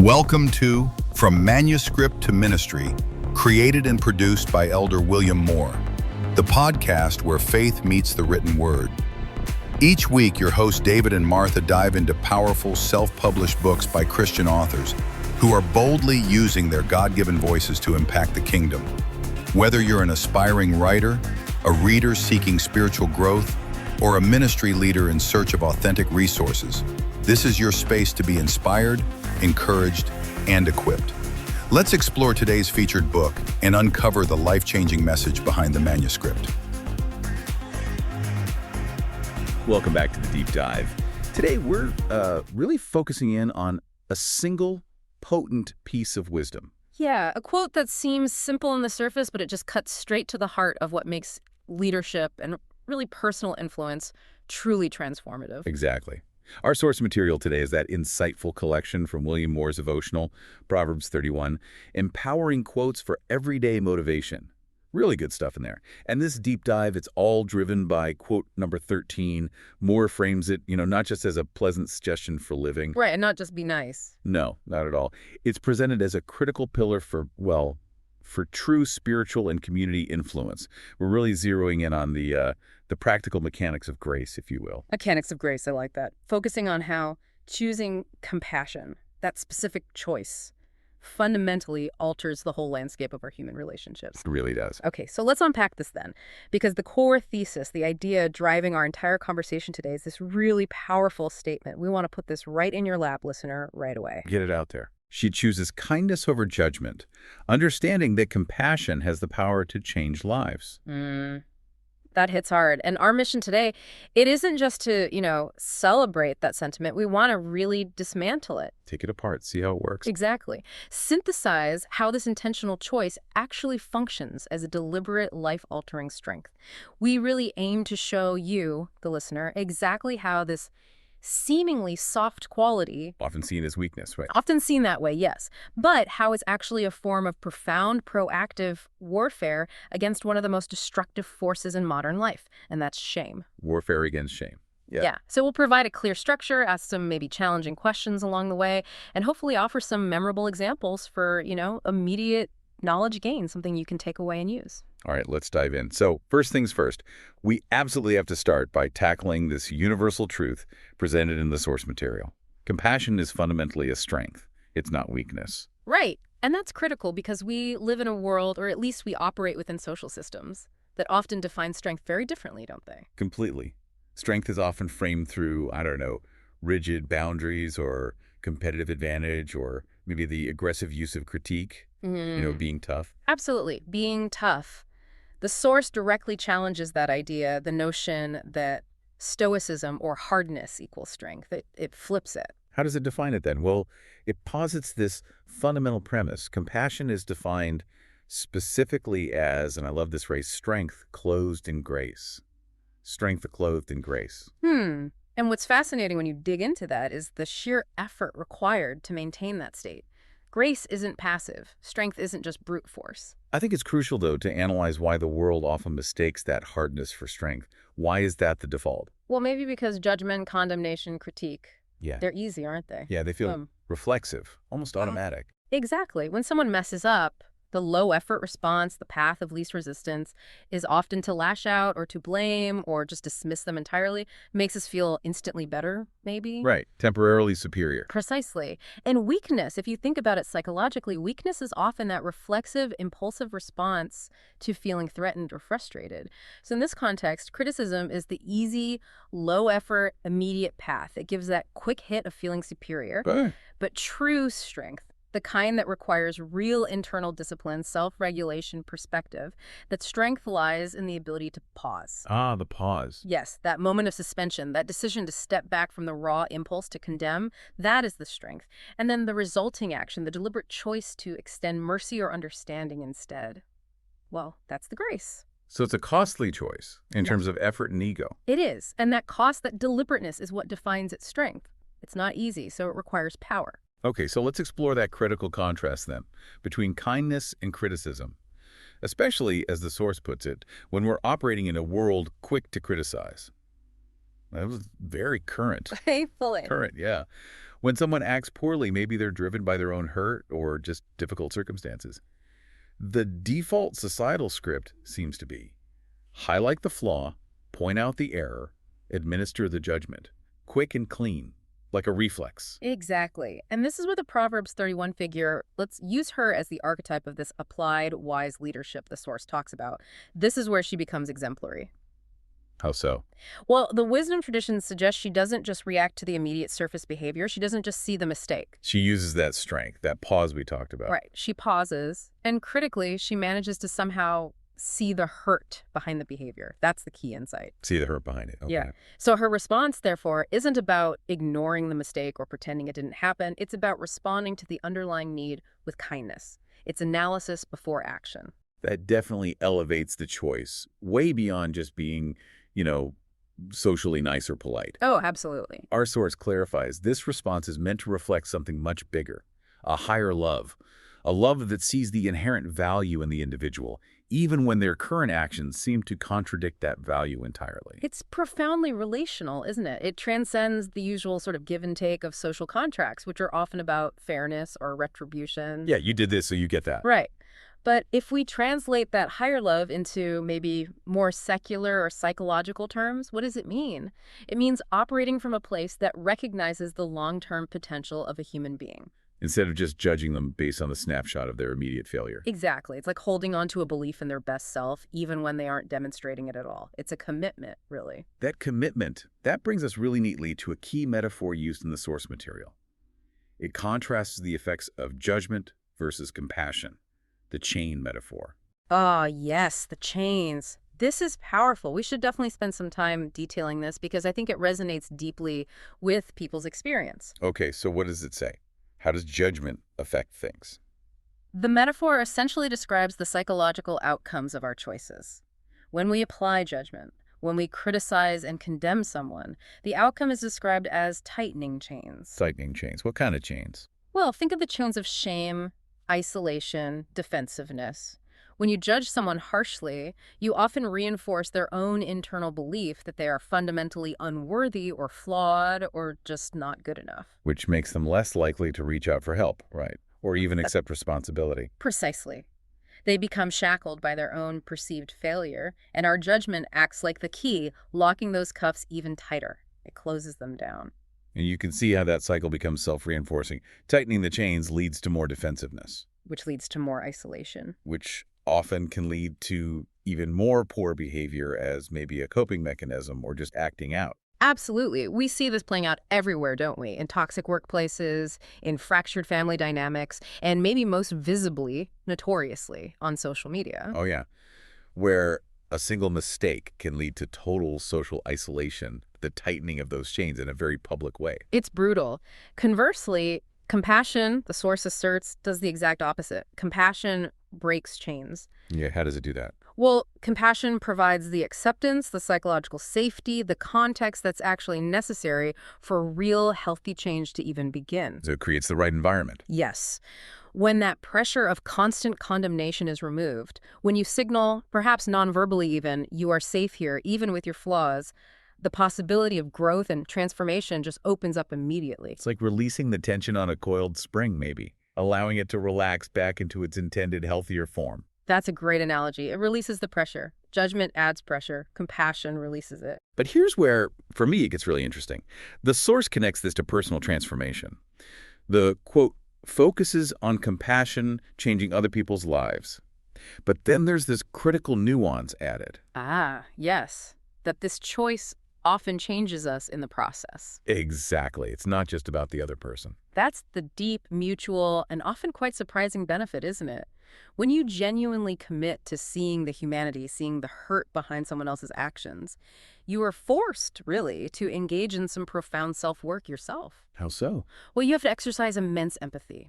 Welcome to From Manuscript to Ministry, created and produced by Elder William Moore, the podcast where faith meets the written word. Each week, your hosts David and Martha dive into powerful, self-published books by Christian authors who are boldly using their God-given voices to impact the kingdom. Whether you're an aspiring writer, a reader seeking spiritual growth, or a ministry leader in search of authentic resources, this is your space to be inspired, encouraged, and equipped. Let's explore today's featured book and uncover the life-changing message behind the manuscript. Welcome back to the Deep Dive. Today we're really focusing in on a single potent piece of wisdom. Yeah, a quote that seems simple on the surface, but it just cuts straight to the heart of what makes leadership and really personal influence truly transformative. Exactly. Our source material today is that insightful collection from William Moore's devotional, Proverbs 31, empowering quotes for everyday motivation. Really good stuff in there. And this deep dive, it's all driven by quote number 13. Moore frames it, not just as a pleasant suggestion for living. Right, and not just be nice. No, not at all. It's presented as a critical pillar for true spiritual and community influence. We're really zeroing in on the practical mechanics of grace, if you will. Mechanics of grace, I like that. Focusing on how choosing compassion, that specific choice, fundamentally alters the whole landscape of our human relationships. It really does. Okay, so let's unpack this then, because the core thesis, the idea driving our entire conversation today is this really powerful statement. We want to put this right in your lap, listener, right away. Get it out there. She chooses kindness over judgment, understanding that compassion has the power to change lives. That hits hard. And our mission today, it isn't just to, celebrate that sentiment. We want to really dismantle it. Take it apart, see how it works. Exactly. Synthesize how this intentional choice actually functions as a deliberate, life-altering strength. We really aim to show you, the listener, exactly how this seemingly soft quality, Often seen as weakness, right? often seen that way, yes, but how it's actually a form of profound, proactive warfare against one of the most destructive forces in modern life, and that's shame. Warfare against shame. Yeah. So we'll provide a clear structure, ask some maybe challenging questions along the way, and hopefully offer some memorable examples for, immediate knowledge gain, something you can take away and use. All right, let's dive in. So first things first, we absolutely have to start by tackling this universal truth presented in the source material. Compassion is fundamentally a strength. It's not weakness. Right. And that's critical because we live in a world, or at least we operate within social systems, that often define strength very differently, don't they? Completely. Strength is often framed through, rigid boundaries or competitive advantage or maybe the aggressive use of critique, being tough. Absolutely. Being tough. The source directly challenges that idea, the notion that stoicism or hardness equals strength. It flips it. How does it define it then? Well, it posits this fundamental premise. Compassion is defined specifically as, and I love this phrase, strength clothed in grace. Strength clothed in grace. And what's fascinating when you dig into that is the sheer effort required to maintain that state. Grace isn't passive. Strength isn't just brute force. I think it's crucial, though, to analyze why the world often mistakes that hardness for strength. Why is that the default? Well, maybe because judgment, condemnation, critique, Yeah. they're easy, aren't they? Yeah, they feel reflexive, almost automatic. Exactly. When someone messes up, the low-effort response, the path of least resistance, is often to lash out or to blame or just dismiss them entirely. Makes us feel instantly better, maybe? Right. Temporarily superior. Precisely. And weakness, if you think about it psychologically, weakness is often that reflexive, impulsive response to feeling threatened or frustrated. So in this context, criticism is the easy, low-effort, immediate path. It gives that quick hit of feeling superior. But true strength, the kind that requires real internal discipline, self-regulation, perspective, that strength lies in the ability to pause. Ah, the pause. Yes, that moment of suspension, that decision to step back from the raw impulse to condemn, that is the strength. And then the resulting action, the deliberate choice to extend mercy or understanding instead. Well, that's the grace. So it's a costly choice in terms of effort and ego. It is. And that cost, that deliberateness is what defines its strength. It's not easy, so it requires power. Okay, so let's explore that critical contrast then between kindness and criticism, especially, as the source puts it, when we're operating in a world quick to criticize. That was very current. Faithfully. Current, yeah. When someone acts poorly, maybe they're driven by their own hurt or just difficult circumstances. The default societal script seems to be highlight the flaw, point out the error, administer the judgment. Quick and clean, like a reflex. Exactly. And this is where the Proverbs 31 figure, let's use her as the archetype of this applied, wise leadership the source talks about. This is where she becomes exemplary. How so? Well, the wisdom tradition suggests she doesn't just react to the immediate surface behavior. She doesn't just see the mistake. She uses that strength, that pause we talked about. Right. She pauses, and critically, she manages to somehow see the hurt behind the behavior. That's the key insight. See the hurt behind it. Okay. Yeah. So her response, therefore, isn't about ignoring the mistake or pretending it didn't happen. It's about responding to the underlying need with kindness. It's analysis before action. That definitely elevates the choice, way beyond just being, socially nice or polite. Oh, absolutely. Our source clarifies this response is meant to reflect something much bigger, a higher love, a love that sees the inherent value in the individual, even when their current actions seem to contradict that value entirely. It's profoundly relational, isn't it? It transcends the usual sort of give and take of social contracts, which are often about fairness or retribution. Yeah, you did this, so you get that. Right. But if we translate that higher love into maybe more secular or psychological terms, what does it mean? It means operating from a place that recognizes the long-term potential of a human being. Instead of just judging them based on the snapshot of their immediate failure. Exactly. It's like holding on to a belief in their best self, even when they aren't demonstrating it at all. It's a commitment, really. That commitment, that brings us really neatly to a key metaphor used in the source material. It contrasts the effects of judgment versus compassion, the chain metaphor. Ah, yes, the chains. This is powerful. We should definitely spend some time detailing this because I think it resonates deeply with people's experience. Okay, so what does it say? How does judgment affect things? The metaphor essentially describes the psychological outcomes of our choices. When we apply judgment, when we criticize and condemn someone, the outcome is described as tightening chains. Tightening chains. What kind of chains? Well, think of the chains of shame, isolation, defensiveness. When you judge someone harshly, you often reinforce their own internal belief that they are fundamentally unworthy or flawed or just not good enough. Which makes them less likely to reach out for help, right? Or even accept responsibility. Precisely. They become shackled by their own perceived failure, and our judgment acts like the key, locking those cuffs even tighter. It closes them down. And you can see how that cycle becomes self-reinforcing. Tightening the chains leads to more defensiveness. Which leads to more isolation. Which often can lead to even more poor behavior as maybe a coping mechanism or just acting out. Absolutely. We see this playing out everywhere, don't we? In toxic workplaces, in fractured family dynamics, and maybe most visibly, notoriously, on social media. Oh, yeah. Where a single mistake can lead to total social isolation, the tightening of those chains in a very public way. It's brutal. Conversely, compassion, the source asserts, does the exact opposite. Compassion breaks chains. Yeah, how does it do that? Well, compassion provides the acceptance, the psychological safety, the context that's actually necessary for real healthy change to even begin. So it creates the right environment. Yes. When that pressure of constant condemnation is removed, when you signal, perhaps non-verbally even, you are safe here, even with your flaws, the possibility of growth and transformation just opens up immediately. It's like releasing the tension on a coiled spring, maybe, allowing it to relax back into its intended healthier form. That's a great analogy. It releases the pressure. Judgment adds pressure. Compassion releases it. But here's where, for me, it gets really interesting. The source connects this to personal transformation. The, quote, focuses on compassion, changing other people's lives. But then there's this critical nuance added. Ah, yes. That this choice often changes us in the process. Exactly. It's not just about the other person. That's the deep, mutual, and often quite surprising benefit, isn't it? When you genuinely commit to seeing the humanity, seeing the hurt behind someone else's actions, you are forced, really, to engage in some profound self-work yourself. How so? Well, you have to exercise immense empathy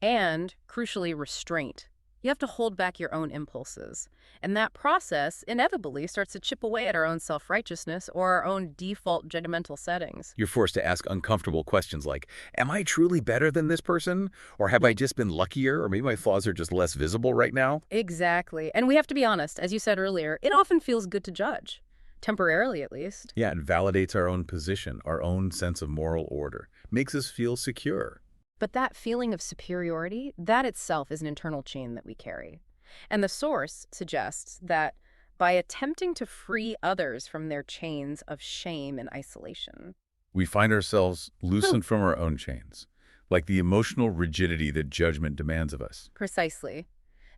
and, crucially, restraint. You have to hold back your own impulses. And that process inevitably starts to chip away at our own self-righteousness or our own default judgmental settings. You're forced to ask uncomfortable questions like, am I truly better than this person? Or have I just been luckier? Or maybe my flaws are just less visible right now? Exactly. And we have to be honest, as you said earlier, it often feels good to judge. Temporarily, at least. Yeah, it validates our own position, our own sense of moral order. makes us feel secure. But that feeling of superiority, that itself is an internal chain that we carry. And the source suggests that by attempting to free others from their chains of shame and isolation. We find ourselves loosened from our own chains, like the emotional rigidity that judgment demands of us. Precisely.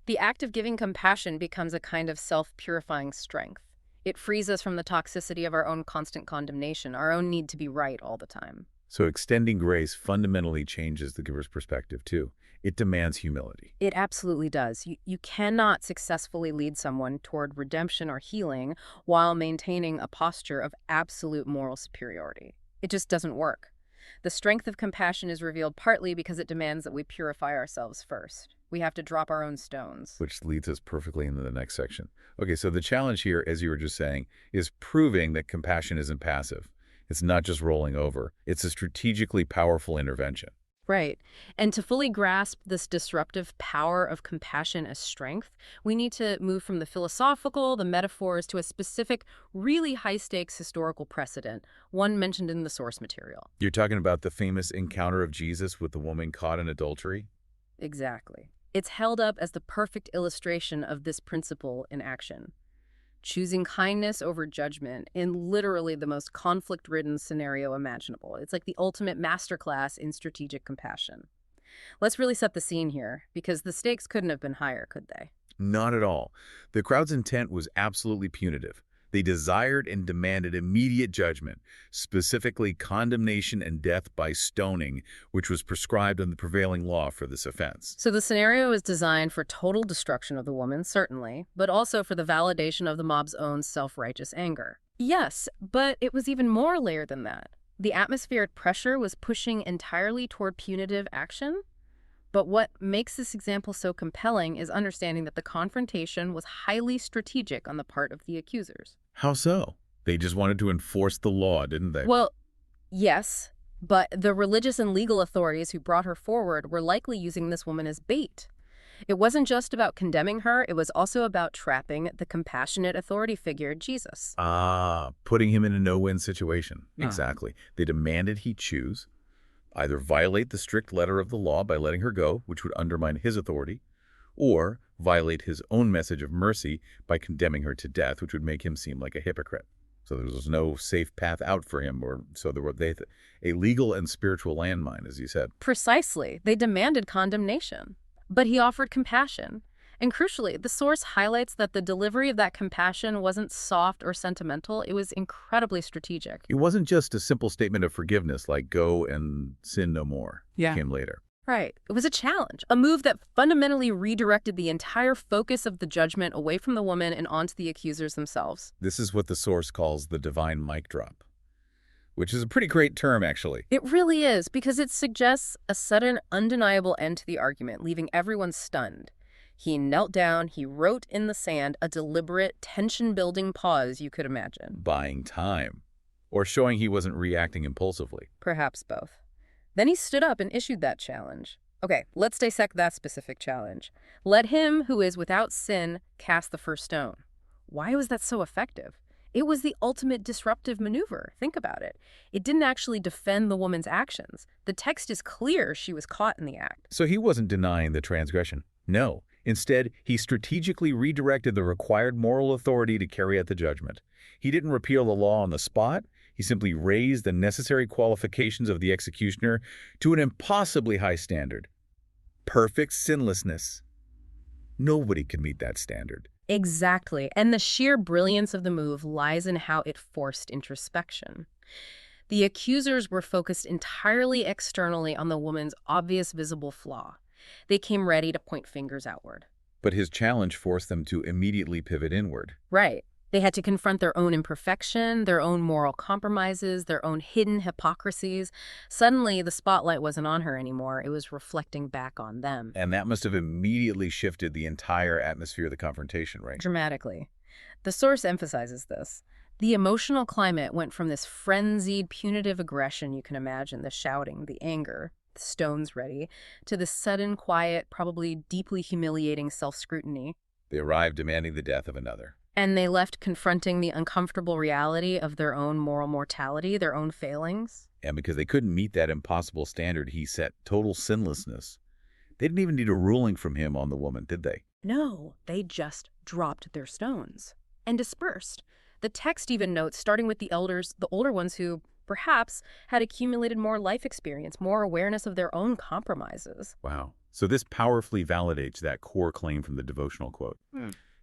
The act of giving compassion becomes a kind of self-purifying strength. It frees us from the toxicity of our own constant condemnation, our own need to be right all the time. So extending grace fundamentally changes the giver's perspective, too. It demands humility. It absolutely does. You cannot successfully lead someone toward redemption or healing while maintaining a posture of absolute moral superiority. It just doesn't work. The strength of compassion is revealed partly because it demands that we purify ourselves first. We have to drop our own stones. Which leads us perfectly into the next section. Okay, so the challenge here, as you were just saying, is proving that compassion isn't passive. It's not just rolling over. It's a strategically powerful intervention. Right. And to fully grasp this disruptive power of compassion as strength, we need to move from the philosophical, the metaphors, to a specific, really high-stakes historical precedent, one mentioned in the source material. You're talking about the famous encounter of Jesus with the woman caught in adultery? Exactly. It's held up as the perfect illustration of this principle in action. Choosing kindness over judgment in literally the most conflict-ridden scenario imaginable. It's like the ultimate masterclass in strategic compassion. Let's really set the scene here, because the stakes couldn't have been higher, could they? Not at all. The crowd's intent was absolutely punitive. They desired and demanded immediate judgment, specifically condemnation and death by stoning, which was prescribed in the prevailing law for this offense. So the scenario is designed for total destruction of the woman, certainly, but also for the validation of the mob's own self-righteous anger. Yes, but it was even more layered than that. The atmospheric pressure was pushing entirely toward punitive action. But what makes this example so compelling is understanding that the confrontation was highly strategic on the part of the accusers. How so? They just wanted to enforce the law, didn't they? Well, yes, but the religious and legal authorities who brought her forward were likely using this woman as bait. It wasn't just about condemning her, it was also about trapping the compassionate authority figure, Jesus. Putting him in a no-win situation. Exactly. They demanded he choose either violate the strict letter of the law by letting her go, which would undermine his authority, or violate his own message of mercy by condemning her to death, which would make him seem like a hypocrite. So there was no safe path out for him, or so there were a legal and spiritual landmine, as you said. Precisely. They demanded condemnation. But he offered compassion. And crucially, the source highlights that the delivery of that compassion wasn't soft or sentimental. It was incredibly strategic. It wasn't just a simple statement of forgiveness, like go and sin no more. Yeah. It came later. Right. It was a challenge, a move that fundamentally redirected the entire focus of the judgment away from the woman and onto the accusers themselves. This is what the source calls the divine mic drop, which is a pretty great term, actually. It really is, because it suggests a sudden, undeniable end to the argument, leaving everyone stunned. He knelt down, he wrote in the sand a deliberate, tension-building pause you could imagine. Buying time. Or showing he wasn't reacting impulsively. Perhaps both. Then he stood up and issued that challenge. Okay, let's dissect that specific challenge. Let him who is without sin cast the first stone. Why was that so effective? It was the ultimate disruptive maneuver. Think about it. It didn't actually defend the woman's actions. The text is clear she was caught in the act. So he wasn't denying the transgression. No. Instead, he strategically redirected the required moral authority to carry out the judgment. He didn't repeal the law on the spot. He simply raised the necessary qualifications of the executioner to an impossibly high standard. Perfect sinlessness. Nobody can meet that standard. Exactly. And the sheer brilliance of the move lies in how it forced introspection. The accusers were focused entirely externally on the woman's obvious visible flaw. They came ready to point fingers outward. But his challenge forced them to immediately pivot inward. Right. They had to confront their own imperfection, their own moral compromises, their own hidden hypocrisies. Suddenly, the spotlight wasn't on her anymore. It was reflecting back on them. And that must have immediately shifted the entire atmosphere of the confrontation, right? Dramatically. The source emphasizes this. The emotional climate went from this frenzied, punitive aggression you can imagine, the shouting, the anger, the stones ready, to the sudden, quiet, probably deeply humiliating self-scrutiny. They arrived demanding the death of another. And they left confronting the uncomfortable reality of their own moral mortality, their own failings. And because they couldn't meet that impossible standard he set, total sinlessness, they didn't even need a ruling from him on the woman, did they? No, they just dropped their stones and dispersed. The text even notes, starting with the elders, the older ones who perhaps had accumulated more life experience, more awareness of their own compromises. Wow. So this powerfully validates that core claim from the devotional quote.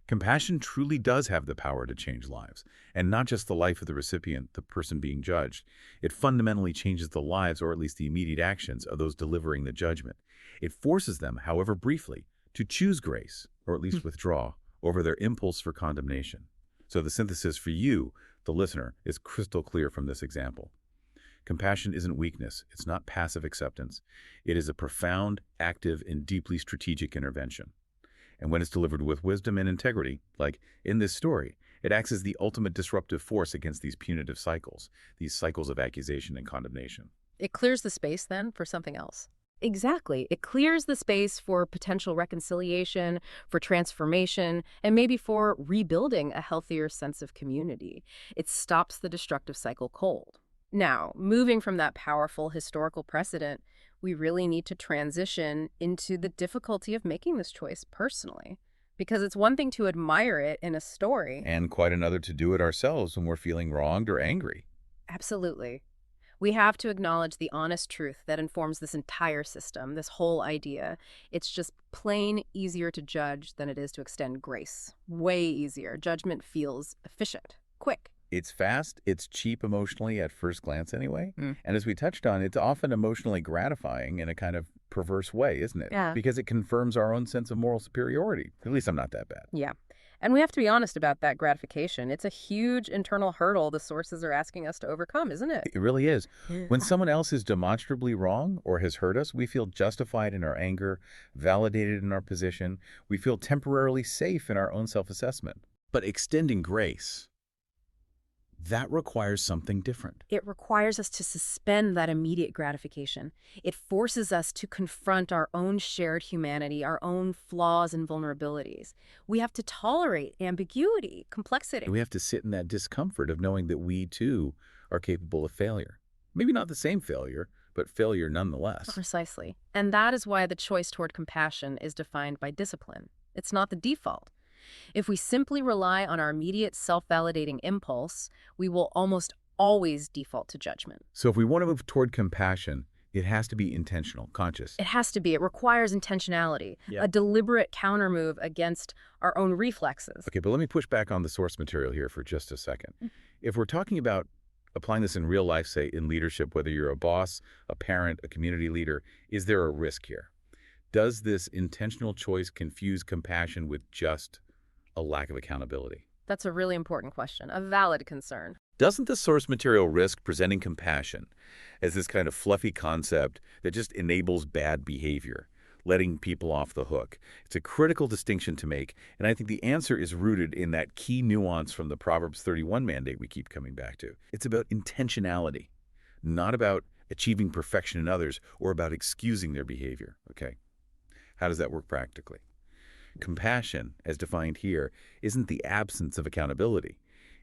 Compassion truly does have the power to change lives, and not just the life of the recipient, the person being judged. It fundamentally changes the lives, or at least the immediate actions, of those delivering the judgment. It forces them, however briefly, to choose grace, or at least withdraw, over their impulse for condemnation. So the synthesis for you, the listener, is crystal clear from this example. Compassion isn't weakness. It's not passive acceptance. It is a profound, active, and deeply strategic intervention. And when it's delivered with wisdom and integrity, like in this story, it acts as the ultimate disruptive force against these punitive cycles, these cycles of accusation and condemnation. It clears the space, then, for something else. Exactly. It clears the space for potential reconciliation, for transformation, and maybe for rebuilding a healthier sense of community. It stops the destructive cycle cold. Now, moving from that powerful historical precedent, we really need to transition into the difficulty of making this choice personally. Because it's one thing to admire it in a story. And quite another to do it ourselves when we're feeling wronged or angry. Absolutely. We have to acknowledge the honest truth that informs this entire system, this whole idea. It's just plain easier to judge than it is to extend grace. Way easier. Judgment feels efficient, quick. It's fast, it's cheap emotionally at first glance anyway. And as we touched on, it's often emotionally gratifying in a kind of perverse way, isn't it? Yeah. Because it confirms our own sense of moral superiority. At least I'm not that bad. Yeah. And we have to be honest about that gratification. It's a huge internal hurdle the sources are asking us to overcome, isn't it? It really is. When someone else is demonstrably wrong or has hurt us, we feel justified in our anger, validated in our position. We feel temporarily safe in our own self-assessment. But extending grace, that requires something different. It requires us to suspend that immediate gratification. It forces us to confront our own shared humanity, our own flaws and vulnerabilities. We have to tolerate ambiguity, complexity. And we have to sit in that discomfort of knowing that we, too, are capable of failure. Maybe not the same failure, but failure nonetheless. Precisely. And that is why the choice toward compassion is defined by discipline. It's not the default. If we simply rely on our immediate self-validating impulse, we will almost always default to judgment. So if we want to move toward compassion, it has to be intentional, conscious. It has to be. It requires intentionality, a deliberate countermove against our own reflexes. Okay, but let me push back on the source material here for just a second. If we're talking about applying this in real life, say in leadership, whether you're a boss, a parent, a community leader, is there a risk here? Does this intentional choice confuse compassion with just a lack of accountability? That's a really important question, a valid concern. Doesn't the source material risk presenting compassion as this kind of fluffy concept that just enables bad behavior, letting people off the hook? It's a critical distinction to make, and I think the answer is rooted in that key nuance from the Proverbs 31 mandate we keep coming back to. It's about intentionality, not about achieving perfection in others or about excusing their behavior, okay? How does that work practically? Compassion, as defined here, isn't the absence of accountability.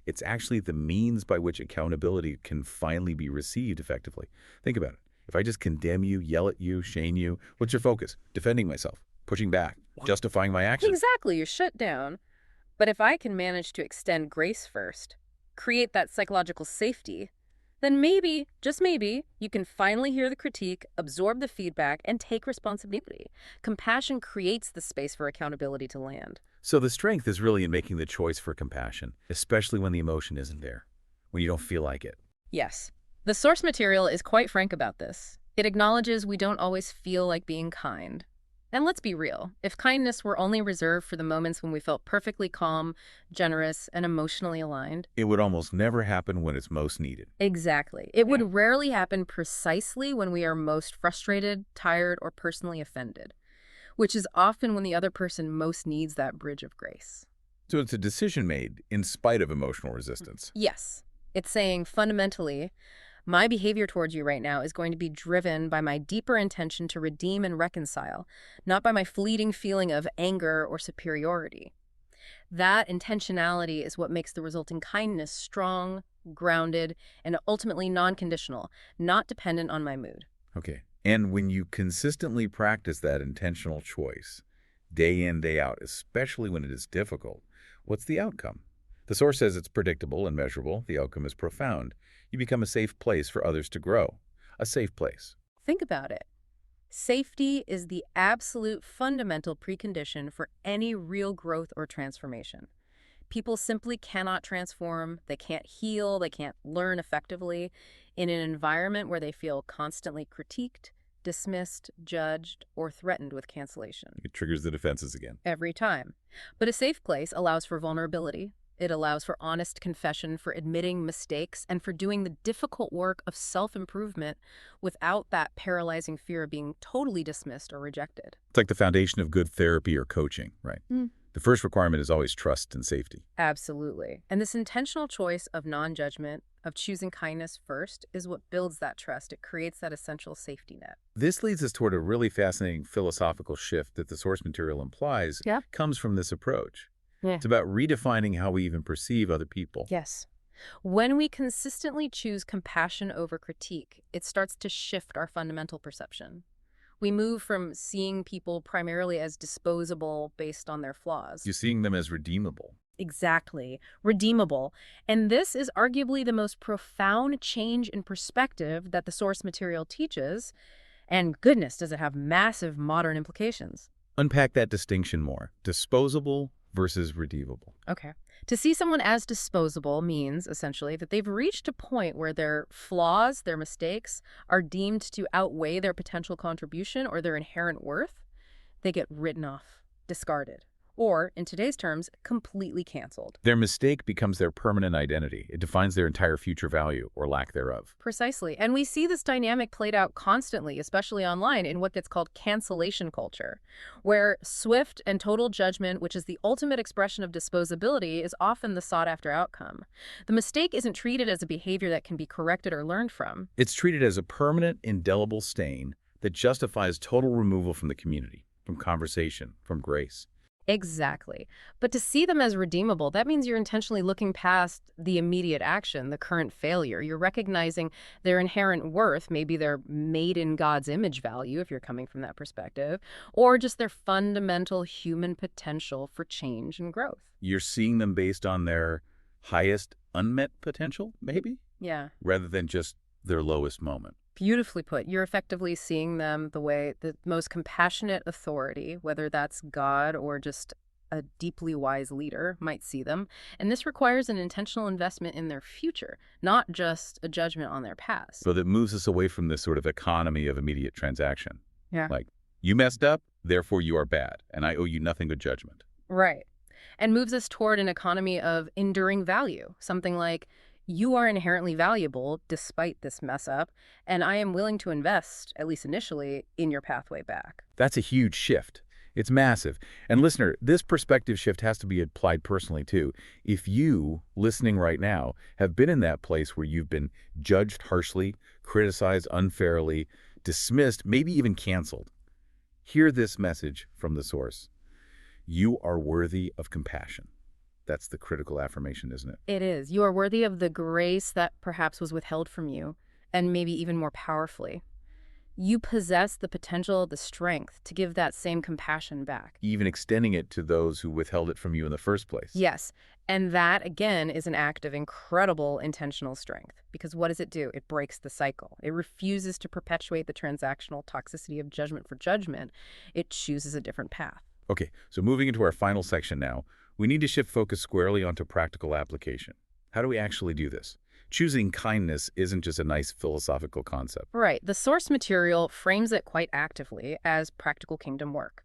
It's actually the means by which accountability can finally be received effectively. Think about it. If I just condemn you, yell at you, shame you, what's your focus? Defending myself, pushing back, justifying my actions. Exactly, you're shut down. But if I can manage to extend grace first, create that psychological safety, then maybe, just maybe, you can finally hear the critique, absorb the feedback, and take responsibility. Compassion creates the space for accountability to land. So the strength is really in making the choice for compassion, especially when the emotion isn't there, when you don't feel like it. Yes. The source material is quite frank about this. It acknowledges we don't always feel like being kind. And let's be real. If kindness were only reserved for the moments when we felt perfectly calm, generous, and emotionally aligned, it would almost never happen when it's most needed. Exactly. It would rarely happen precisely when we are most frustrated, tired, or personally offended, which is often when the other person most needs that bridge of grace. So it's a decision made in spite of emotional resistance. Yes. It's saying, fundamentally, my behavior towards you right now is going to be driven by my deeper intention to redeem and reconcile, not by my fleeting feeling of anger or superiority. That intentionality is what makes the resulting kindness strong, grounded, and ultimately non-conditional, not dependent on my mood. Okay. And when you consistently practice that intentional choice, day in, day out, especially when it is difficult, what's the outcome? The source says it's predictable and measurable. The outcome is profound. You become a safe place for others to grow. A safe place. Think about it. Safety is the absolute fundamental precondition for any real growth or transformation. People simply cannot transform, they can't heal, they can't learn effectively in an environment where they feel constantly critiqued, dismissed, judged, or threatened with cancellation. It triggers the defenses again. Every time. But a safe place allows for vulnerability. It allows for honest confession, for admitting mistakes, and for doing the difficult work of self-improvement without that paralyzing fear of being totally dismissed or rejected. It's like the foundation of good therapy or coaching, right? The first requirement is always trust and safety. Absolutely. And this intentional choice of non-judgment, of choosing kindness first, is what builds that trust. It creates that essential safety net. This leads us toward a really fascinating philosophical shift that the source material implies comes from this approach. It's about redefining how we even perceive other people. Yes. When we consistently choose compassion over critique, it starts to shift our fundamental perception. We move from seeing people primarily as disposable based on their flaws. You're seeing them as redeemable. Exactly. Redeemable. And this is arguably the most profound change in perspective that the source material teaches. And goodness, does it have massive modern implications. Unpack that distinction more. Disposable versus redeemable. Okay. To see someone as disposable means, essentially, that they've reached a point where their flaws, their mistakes, are deemed to outweigh their potential contribution or their inherent worth. They get written off, discarded, or, in today's terms, completely canceled. Their mistake becomes their permanent identity. It defines their entire future value or lack thereof. Precisely. And we see this dynamic played out constantly, especially online, in what gets called cancellation culture, where swift and total judgment, which is the ultimate expression of disposability, is often the sought-after outcome. The mistake isn't treated as a behavior that can be corrected or learned from. It's treated as a permanent, indelible stain that justifies total removal from the community, from conversation, from grace. Exactly. But to see them as redeemable, that means you're intentionally looking past the immediate action, the current failure. You're recognizing their inherent worth, maybe their made in God's image value, if you're coming from that perspective, or just their fundamental human potential for change and growth. You're seeing them based on their highest unmet potential, maybe? Yeah. Rather than just their lowest moment. Beautifully put. You're effectively seeing them the way the most compassionate authority, whether that's God or just a deeply wise leader, might see them. And this requires an intentional investment in their future, not just a judgment on their past. So that moves us away from this sort of economy of immediate transaction. Yeah. Like, you messed up, therefore you are bad, and I owe you nothing but judgment. Right. And moves us toward an economy of enduring value. Something like, you are inherently valuable despite this mess up, and I am willing to invest, at least initially, in your pathway back. That's a huge shift. It's massive. And listener, this perspective shift has to be applied personally too. If you, listening right now, have been in that place where you've been judged harshly, criticized unfairly, dismissed, maybe even canceled, hear this message from the source. You are worthy of compassion. That's the critical affirmation, isn't it? It is. You are worthy of the grace that perhaps was withheld from you, and maybe even more powerfully. You possess the potential, the strength to give that same compassion back. Even extending it to those who withheld it from you in the first place. Yes. And that, again, is an act of incredible intentional strength. Because what does it do? It breaks the cycle. It refuses to perpetuate the transactional toxicity of judgment for judgment. It chooses a different path. Okay, so moving into our final section now, we need to shift focus squarely onto practical application. How do we actually do this? Choosing kindness isn't just a nice philosophical concept. Right. The source material frames it quite actively as practical kingdom work.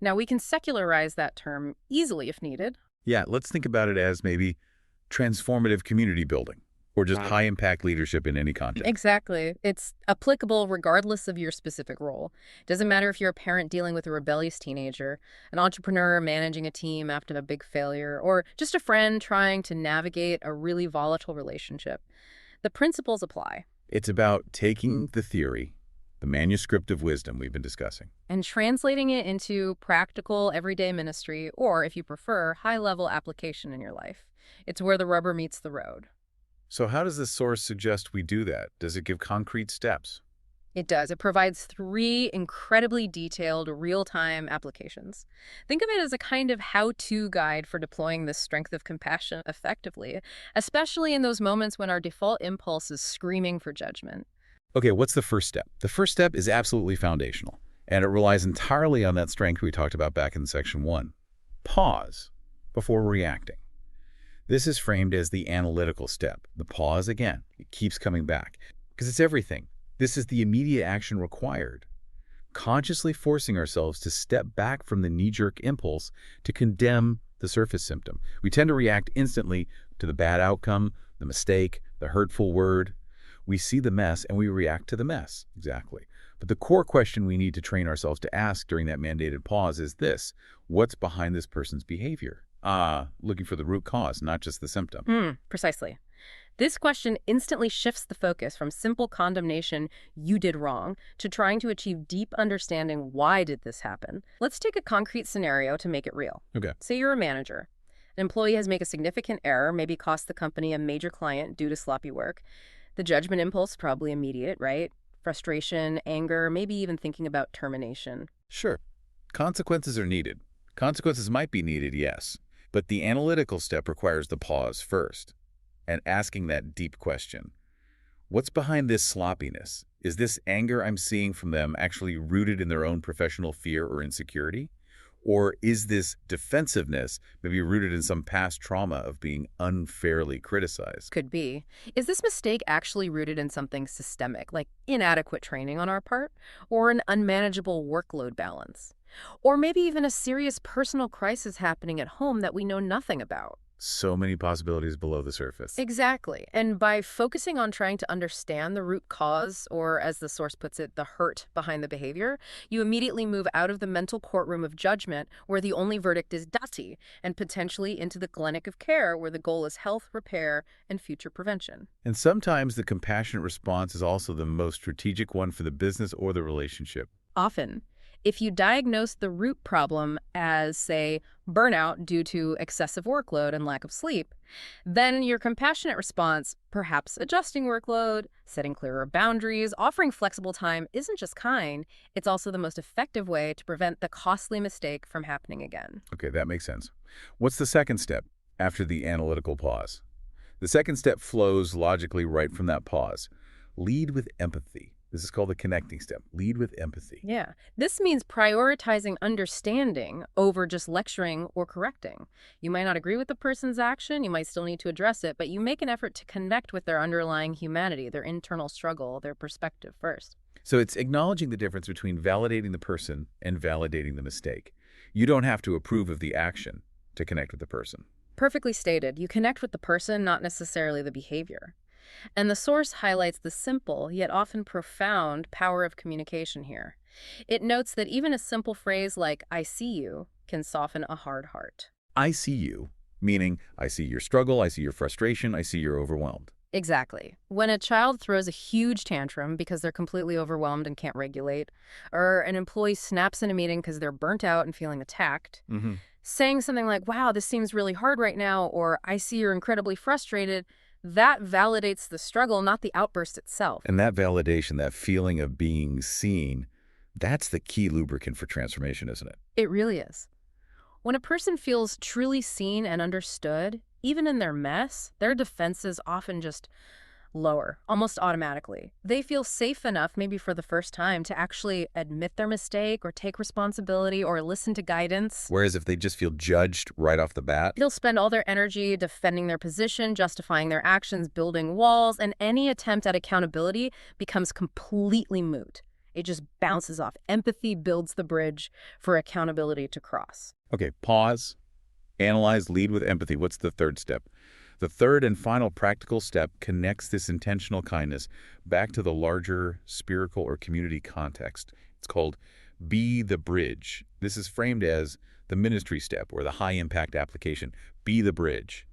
Now, we can secularize that term easily if needed. Yeah, let's think about it as maybe transformative community building or just high-impact leadership in any context. Exactly. It's applicable regardless of your specific role. Doesn't matter if you're a parent dealing with a rebellious teenager, an entrepreneur managing a team after a big failure, or just a friend trying to navigate a really volatile relationship. The principles apply. It's about taking the theory, the manuscript of wisdom we've been discussing. And translating it into practical, everyday ministry, or if you prefer, high-level application in your life. It's where the rubber meets the road. So how does this source suggest we do that? Does it give concrete steps? It does. It provides 3 incredibly detailed, real-time applications. Think of it as a kind of how-to guide for deploying this strength of compassion effectively, especially in those moments when our default impulse is screaming for judgment. Okay, what's the first step? The first step is absolutely foundational, and it relies entirely on that strength we talked about back in section 1. Pause before reacting. This is framed as the analytical step. The pause, again, it keeps coming back because it's everything. This is the immediate action required. Consciously forcing ourselves to step back from the knee-jerk impulse to condemn the surface symptom. We tend to react instantly to the bad outcome, the mistake, the hurtful word. We see the mess and we react to the mess. Exactly. But the core question we need to train ourselves to ask during that mandated pause is this: what's behind this person's behavior? Looking for the root cause, not just the symptom. Precisely. This question instantly shifts the focus from simple condemnation, you did wrong, to trying to achieve deep understanding, why did this happen? Let's take a concrete scenario to make it real. Okay. Say you're a manager. An employee has made a significant error, maybe cost the company a major client due to sloppy work. The judgment impulse, probably immediate, right? Frustration, anger, maybe even thinking about termination. Sure. Consequences are needed. Consequences might be needed, yes. But the analytical step requires the pause first and asking that deep question. What's behind this sloppiness? Is this anger I'm seeing from them actually rooted in their own professional fear or insecurity? Or is this defensiveness maybe rooted in some past trauma of being unfairly criticized? Could be. Is this mistake actually rooted in something systemic, like inadequate training on our part, or an unmanageable workload balance? Or maybe even a serious personal crisis happening at home that we know nothing about? So many possibilities below the surface. Exactly. And by focusing on trying to understand the root cause, or as the source puts it, the hurt behind the behavior, you immediately move out of the mental courtroom of judgment where the only verdict is dati, and potentially into the clinic of care where the goal is health, repair, and future prevention. And sometimes the compassionate response is also the most strategic one for the business or the relationship. Often, if you diagnose the root problem as, say, burnout due to excessive workload and lack of sleep, then your compassionate response, perhaps adjusting workload, setting clearer boundaries, offering flexible time, isn't just kind, it's also the most effective way to prevent the costly mistake from happening again. Okay, that makes sense. What's the second step after the analytical pause? The second step flows logically right from that pause. Lead with empathy. This is called the connecting step. Lead with empathy. Yeah. This means prioritizing understanding over just lecturing or correcting. You might not agree with the person's action, you might still need to address it, but you make an effort to connect with their underlying humanity, their internal struggle, their perspective first. So it's acknowledging the difference between validating the person and validating the mistake. You don't have to approve of the action to connect with the person. Perfectly stated. You connect with the person, not necessarily the behavior. And the source highlights the simple, yet often profound, power of communication here. It notes that even a simple phrase like, I see you, can soften a hard heart. I see you, meaning I see your struggle, I see your frustration, I see you're overwhelmed. Exactly. When a child throws a huge tantrum because they're completely overwhelmed and can't regulate, or an employee snaps in a meeting because they're burnt out and feeling attacked, saying something like, wow, this seems really hard right now, or I see you're incredibly frustrated, that validates the struggle, not the outburst itself. And that validation, that feeling of being seen, that's the key lubricant for transformation, isn't it? It really is. When a person feels truly seen and understood, even in their mess, their defenses often just lower, almost automatically. They feel safe enough, maybe for the first time, to actually admit their mistake or take responsibility or listen to guidance. Whereas if they just feel judged right off the bat, They'll spend all their energy defending their position, justifying their actions, building walls, and any attempt at accountability becomes completely moot. It just bounces off. Empathy builds the bridge for accountability to cross. okay, pause, analyze, lead with empathy. What's the third step? The third and final practical step connects this intentional kindness back to the larger spiritual or community context. It's called be the bridge. This is framed as the ministry step or the high-impact application. Be the bridge.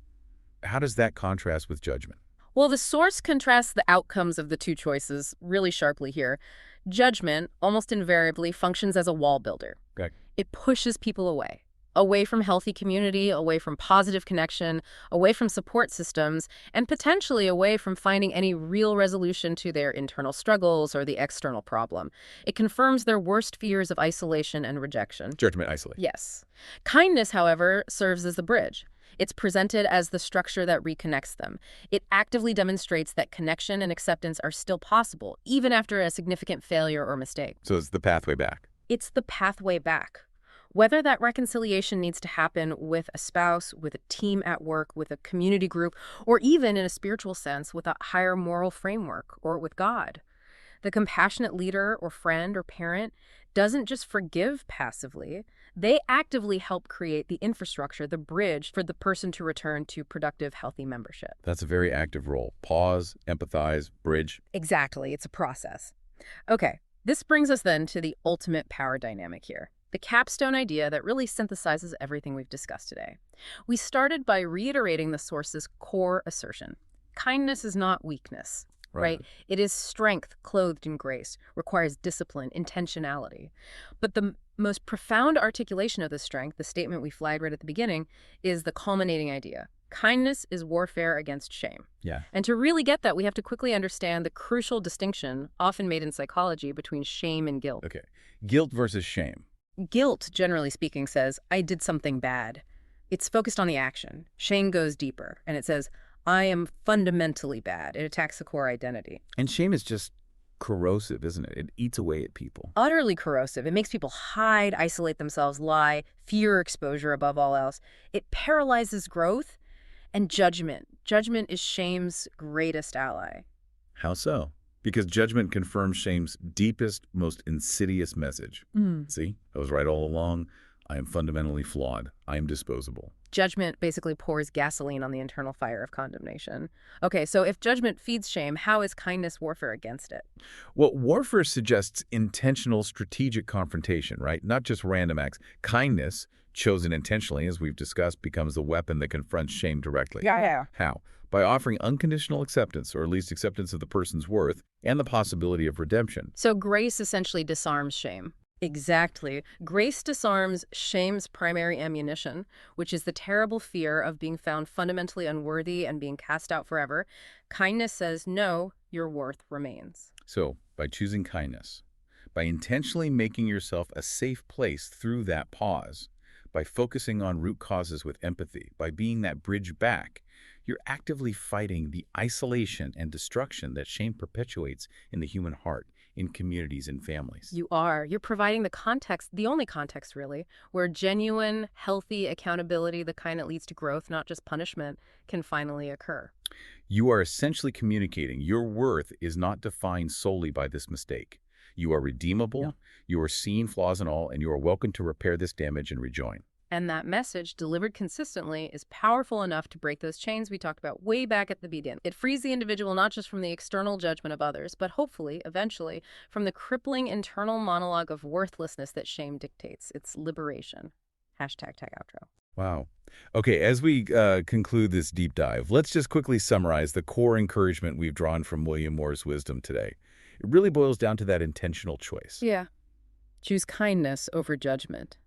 How does that contrast with judgment? Well, the source contrasts the outcomes of the two choices really sharply here. Judgment almost invariably functions as a wall builder. Okay. It pushes people away from healthy community, away from positive connection, away from support systems, and potentially away from finding any real resolution to their internal struggles or the external problem. It confirms their worst fears of isolation and rejection. Judgment isolate. Yes. Kindness, however, serves as the bridge. It's presented as the structure that reconnects them. It actively demonstrates that connection and acceptance are still possible, even after a significant failure or mistake. So it's the pathway back. It's the pathway back. Whether that reconciliation needs to happen with a spouse, with a team at work, with a community group, or even in a spiritual sense with a higher moral framework or with God. The compassionate leader or friend or parent doesn't just forgive passively. They actively help create the infrastructure, the bridge for the person to return to productive, healthy membership. That's a very active role. Pause, empathize, bridge. Exactly. It's a process. Okay, this brings us then to the ultimate power dynamic here. The capstone idea that really synthesizes everything we've discussed today. We started by reiterating the source's core assertion. Kindness is not weakness, right? It is strength clothed in grace, requires discipline, intentionality. But the most profound articulation of this strength, the statement we flagged right at the beginning, is the culminating idea. Kindness is warfare against shame. Yeah. And to really get that, we have to quickly understand the crucial distinction, often made in psychology, between shame and guilt. Okay. Guilt versus shame. Guilt, generally speaking, says, I did something bad. It's focused on the action. Shame goes deeper, and it says, I am fundamentally bad. It attacks the core identity. And shame is just corrosive, isn't it? It eats away at people. Utterly corrosive. It makes people hide, isolate themselves, lie, fear exposure above all else. It paralyzes growth and judgment. Judgment is shame's greatest ally. How so? Because judgment confirms shame's deepest, most insidious message. See, I was right all along. I am fundamentally flawed. I am disposable. Judgment basically pours gasoline on the internal fire of condemnation. Okay, so if judgment feeds shame, how is kindness warfare against it? Well, warfare suggests intentional, strategic confrontation, right? Not just random acts. Kindness, chosen intentionally, as we've discussed, becomes the weapon that confronts shame directly. Yeah. How? By offering unconditional acceptance, or at least acceptance of the person's worth, and the possibility of redemption. So grace essentially disarms shame. Exactly. Grace disarms shame's primary ammunition, which is the terrible fear of being found fundamentally unworthy and being cast out forever. Kindness says, no, your worth remains. So, by choosing kindness, by intentionally making yourself a safe place through that pause, by focusing on root causes with empathy, by being that bridge back, you're actively fighting the isolation and destruction that shame perpetuates in the human heart, in communities and families. You are. You're providing the context, the only context really, where genuine, healthy accountability, the kind that leads to growth, not just punishment, can finally occur. You are essentially communicating your worth is not defined solely by this mistake. You are redeemable, you are seeing flaws and all, and you are welcome to repair this damage and rejoin. And that message, delivered consistently, is powerful enough to break those chains we talked about way back at the beginning. It frees the individual not just from the external judgment of others, but hopefully, eventually, from the crippling internal monologue of worthlessness that shame dictates. It's liberation. #tag outro. Wow. Okay, as we conclude this deep dive, let's just quickly summarize the core encouragement we've drawn from William Moore's wisdom today. It really boils down to that intentional choice. Yeah. Choose kindness over judgment.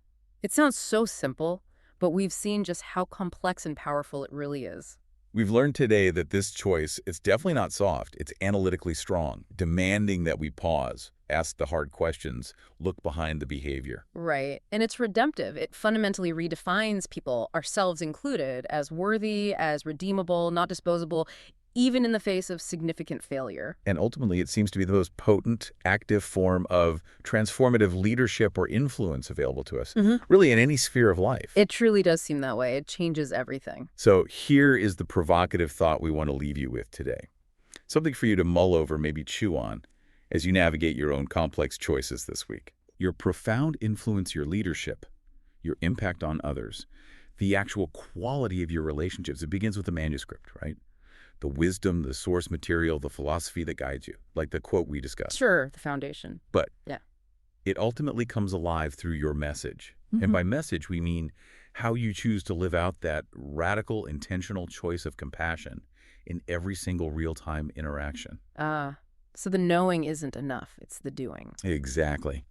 It sounds so simple, but we've seen just how complex and powerful it really is. We've learned today that this choice, it's definitely not soft. It's analytically strong, demanding that we pause, ask the hard questions, look behind the behavior. Right. And it's redemptive. It fundamentally redefines people, ourselves included, as worthy, as redeemable, not disposable, even in the face of significant failure. And ultimately, it seems to be the most potent, active form of transformative leadership or influence available to us, really in any sphere of life. It truly does seem that way. It changes everything. So here is the provocative thought we want to leave you with today. Something for you to mull over, maybe chew on, as you navigate your own complex choices this week. Your profound influence, your leadership, your impact on others, the actual quality of your relationships. It begins with the manuscript, right? The wisdom, the source material, the philosophy that guides you, like the quote we discussed. Sure, the foundation. But yeah, it ultimately comes alive through your message. And by message, we mean how you choose to live out that radical, intentional choice of compassion, in every single real-time interaction. So the knowing isn't enough, it's the doing. Exactly.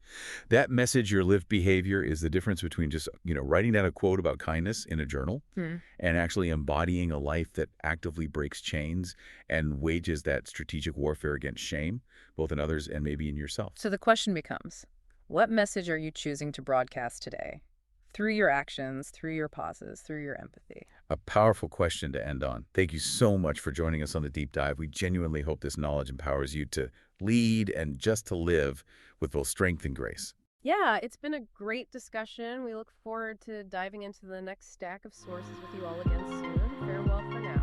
That message, your lived behavior, is the difference between just, writing down a quote about kindness in a journal and actually embodying a life that actively breaks chains and wages that strategic warfare against shame, both in others and maybe in yourself. So the question becomes, what message are you choosing to broadcast today? Through your actions, through your pauses, through your empathy. A powerful question to end on. Thank you so much for joining us on the Deep Dive. We genuinely hope this knowledge empowers you to lead and just to live with both strength and grace. Yeah, it's been a great discussion. We look forward to diving into the next stack of sources with you all again soon. Farewell for now.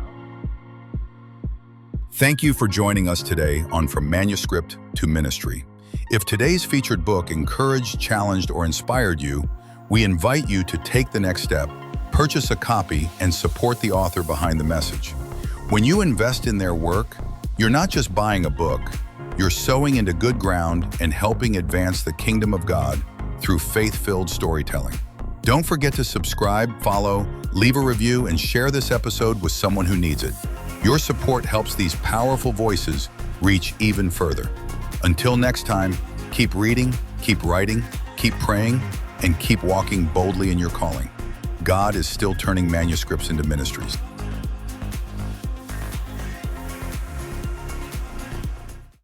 Thank you for joining us today on From Manuscript to Ministry. If today's featured book encouraged, challenged, or inspired you, we invite you to take the next step, purchase a copy, and support the author behind the message. When you invest in their work, you're not just buying a book, you're sowing into good ground and helping advance the kingdom of God through faith-filled storytelling. Don't forget to subscribe, follow, leave a review, and share this episode with someone who needs it. Your support helps these powerful voices reach even further. Until next time, keep reading, keep writing, keep praying, and keep walking boldly in your calling. God is still turning manuscripts into ministries.